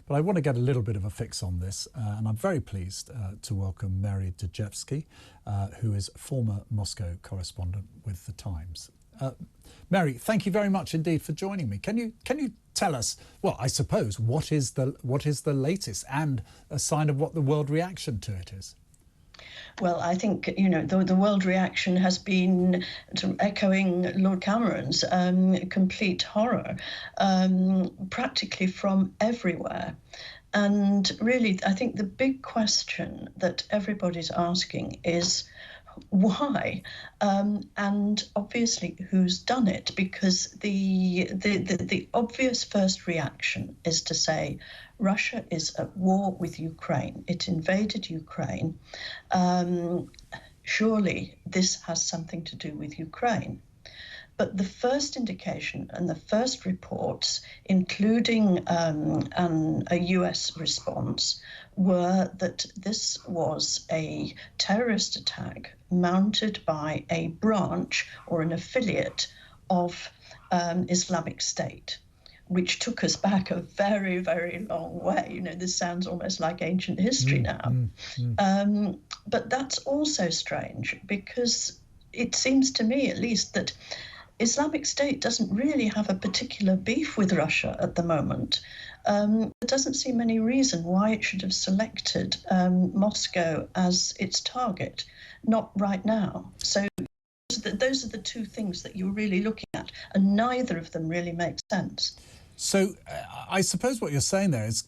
But I want to get a little bit of a fix on this, and I'm very pleased to welcome Mary Dejevsky, who is former Moscow correspondent with The Times. Mary, thank you very much indeed for joining me. Can you tell us, well, I suppose, what is the latest and a sign of what the world reaction to it is? Well, I think, you know, the world reaction has been sort of echoing Lord Cameron's complete horror, practically from everywhere. And really, I think the big question that everybody's asking is why, and obviously who's done it, because the obvious first reaction is to say Russia is at war with Ukraine. It invaded Ukraine. Surely this has something to do with Ukraine. But the first indication and the first reports, including a US response, were that this was a terrorist attack mounted by a branch or an affiliate of Islamic State, which took us back a very, very long way. You know, this sounds almost like ancient history now. But that's also strange, because it seems to me, at least, that Islamic State doesn't really have a particular beef with Russia at the moment. There doesn't seem any reason why it should have selected Moscow as its target, not right now. So those are the two things that you're really looking at, and neither of them really makes sense. So I suppose what you're saying there is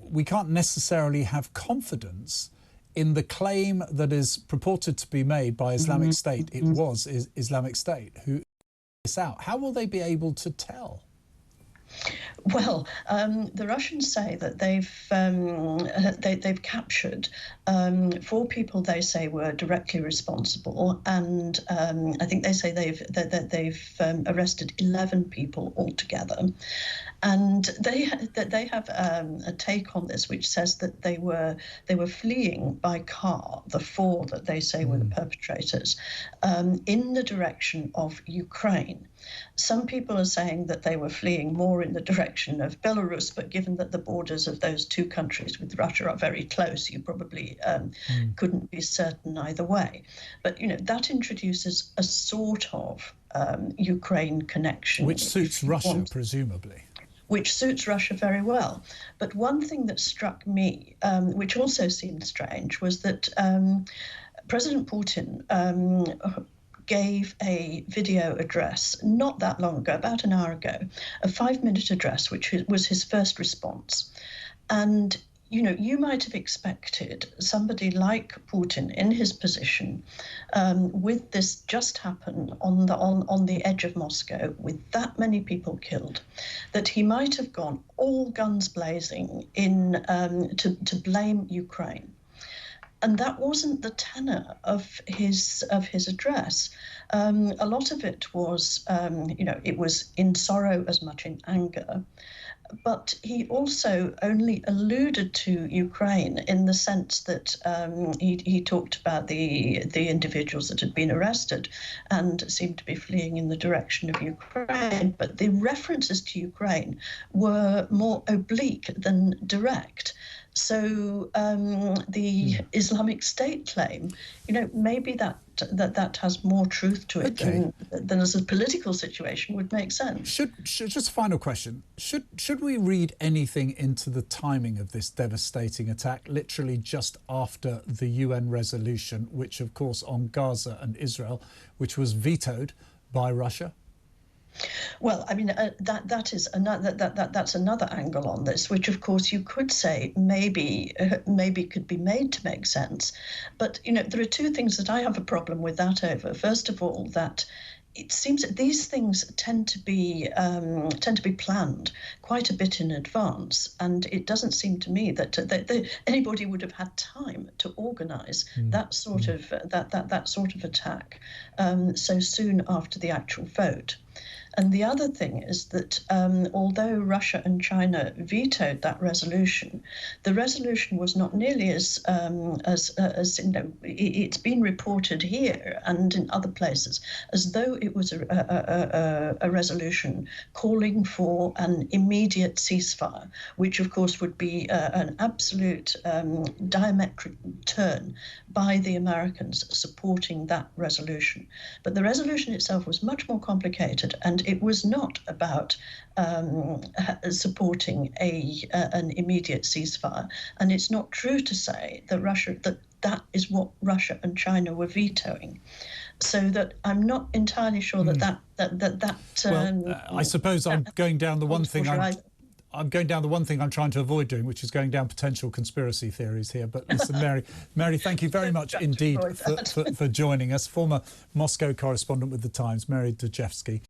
we can't necessarily have confidence in the claim that is purported to be made by Islamic State. It was Islamic State who this out. How will they be able to tell? Well, the Russians say that they've captured 4 people they say were directly responsible, and I think they say they've arrested 11 people altogether. And they have a take on this, which says that they were fleeing by car, the 4 that they say were the perpetrators, in the direction of Ukraine. Some people are saying that they were fleeing more in the direction of Belarus, but given that the borders of those 2 countries with Russia are very close, you probably couldn't be certain either way. But, you know, that introduces a sort of Ukraine connection. Which suits Russia, presumably. Which suits Russia very well. But one thing that struck me, which also seemed strange, was that President Putin gave a video address not that long ago, about an hour ago, a 5-minute address, which was his first response. And, you know, you might have expected somebody like Putin in his position, with this just happened on the edge of Moscow, with that many people killed, that he might have gone all guns blazing in to blame Ukraine. And that wasn't the tenor of his address. A lot of it was, you know, it was in sorrow as much in anger. But he also only alluded to Ukraine in the sense that he talked about the individuals that had been arrested and seemed to be fleeing in the direction of Ukraine. But the references to Ukraine were more oblique than direct. So the Islamic State claim, you know, maybe that has more truth to it than as a political situation would make sense. Should just a final question. Should we read anything into the timing of this devastating attack, literally just after the UN resolution, which of course on Gaza and Israel, which was vetoed by Russia? Well, I mean, that's another angle on this, which of course you could say maybe could be made to make sense. But, you know, there are 2 things that I have a problem with that over. First of all, that it seems that these things tend to be planned quite a bit in advance, and it doesn't seem to me that anybody would have had time to organise that sort of attack so soon after the actual vote. And the other thing is that although Russia and China vetoed that resolution, the resolution was not nearly as it's been reported here and in other places as though it was a resolution calling for an immediate ceasefire, which of course would be an absolute diametric turn by the Americans supporting that resolution. But the resolution itself was much more complicated, and it was not about supporting an immediate ceasefire. And it's not true to say that that is what Russia and China were vetoing. So that I'm not entirely sure that. I suppose I'm going down the one thing I'm trying to avoid doing, which is going down potential conspiracy theories here. But listen, Mary, thank you very much indeed for joining us. Former Moscow correspondent with The Times, Mary Dejevsky.